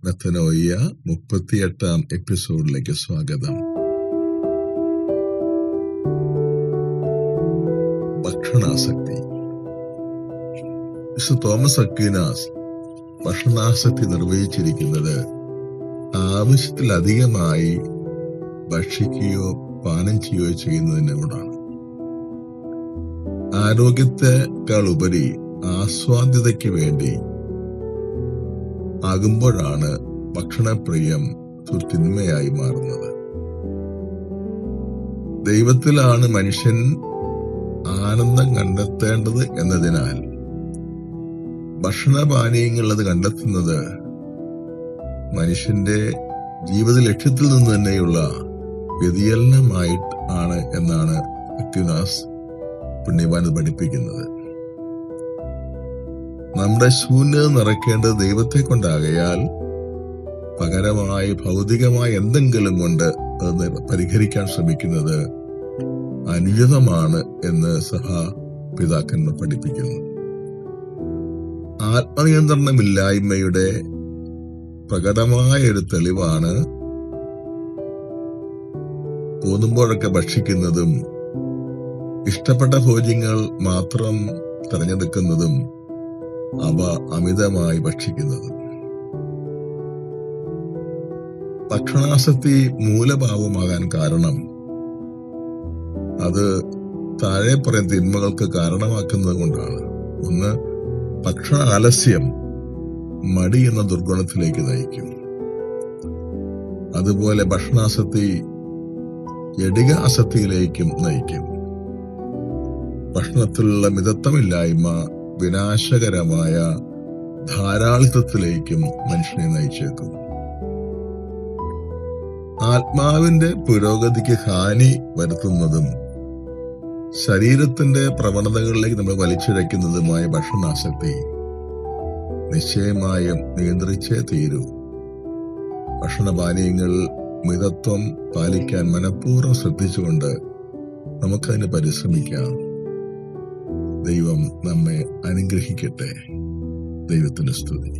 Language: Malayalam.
മെത്തനോയ്യ 38-ാം എപ്പിസോഡിലേക്ക് സ്വാഗതം. ഭക്ഷണാസക്തി. വിശുദ്ധ തോമസ് അക്വീനാസ് ഭക്ഷണാസക്തി നിർവഹിച്ചിരിക്കുന്നത് ആവശ്യത്തിലധികമായി ഭക്ഷിക്കുകയോ പാനം ചെയ്യുകയോ ചെയ്യുന്നതിനോടാണ്. ആരോഗ്യത്തെക്കാൾ ഉപരി ആസ്വാദ്യതയ്ക്ക് വേണ്ടി ആകുമ്പോഴാണ് ഭക്ഷണപ്രിയം ഒരു തിന്മയായി മാറുന്നത്. ദൈവത്തിലാണ് മനുഷ്യൻ ആനന്ദം കണ്ടെത്തേണ്ടത് എന്നതിനാൽ ഭക്ഷണപാനീയങ്ങൾ അത് കണ്ടെത്തുന്നത് മനുഷ്യന്റെ ജീവിത ലക്ഷ്യത്തിൽ നിന്ന് തന്നെയുള്ള വ്യതിചലനമായിട്ട് ആണ് എന്നാണ് അക്വീനാസ് പുണ്യവാൻ പഠിപ്പിക്കുന്നത്. നമ്മുടെ ശൂന്യത നിറയ്ക്കേണ്ടത് ദൈവത്തെ കൊണ്ടാകയാൽ പകരമായി ഭൗതികമായ എന്തെങ്കിലും കൊണ്ട് അത് പരിഹരിക്കാൻ ശ്രമിക്കുന്നത് അനുചിതമാണ് എന്ന് സഭാപിതാക്കന്മാർ പഠിപ്പിക്കുന്നു. ആത്മനിയന്ത്രണമില്ലായ്മയുടെ പ്രകടമായ ഒരു തെളിവാണ് തോന്നുമ്പോഴൊക്കെ ഭക്ഷിക്കുന്നതും ഇഷ്ടപ്പെട്ട ഭോജ്യങ്ങൾ മാത്രം തിരഞ്ഞെടുക്കുന്നതും അവ അമിതമായി ഭക്ഷിക്കുന്നതും. ഭക്ഷണാസക്തി മൂലഭാവമാകാൻ കാരണം അത് താഴെ പറയുന്ന തിന്മകൾക്ക് കാരണമാക്കുന്നത് കൊണ്ടാണ്. ഒന്ന്, ഭക്ഷണ ആലസ്യം മടി എന്ന ദുർഗുണത്തിലേക്ക് നയിക്കും. അതുപോലെ ഭക്ഷണാസക്തി ജഡിക ആസക്തിയിലേക്കും നയിക്കും. ഭക്ഷണത്തിലുള്ള മിതത്വമില്ലായ്മ വിനാശകരമായ ധാരാളിത്തത്തിലേക്കും മനുഷ്യനെ നയിച്ചേക്കും. ആത്മാവിന്റെ പുരോഗതിക്ക് ഹാനി വരുത്തുന്നതും ശരീരത്തിന്റെ പ്രവണതകളിലേക്ക് നമ്മൾ വലിച്ചിഴയ്ക്കുന്നതുമായ ഭക്ഷണാസക്തി നിശ്ചയമായും നിയന്ത്രിച്ചേ തീരൂ. ഭക്ഷണപാനീയങ്ങൾ മിതത്വം പാലിക്കാൻ മനഃപൂർവ്വം ശ്രദ്ധിച്ചുകൊണ്ട് നമുക്കതിന് പരിശ്രമിക്കാം. ദൈവം നമ്മെ അനുഗ്രഹിക്കട്ടെ. ദൈവത്തിന് സ്തുതി.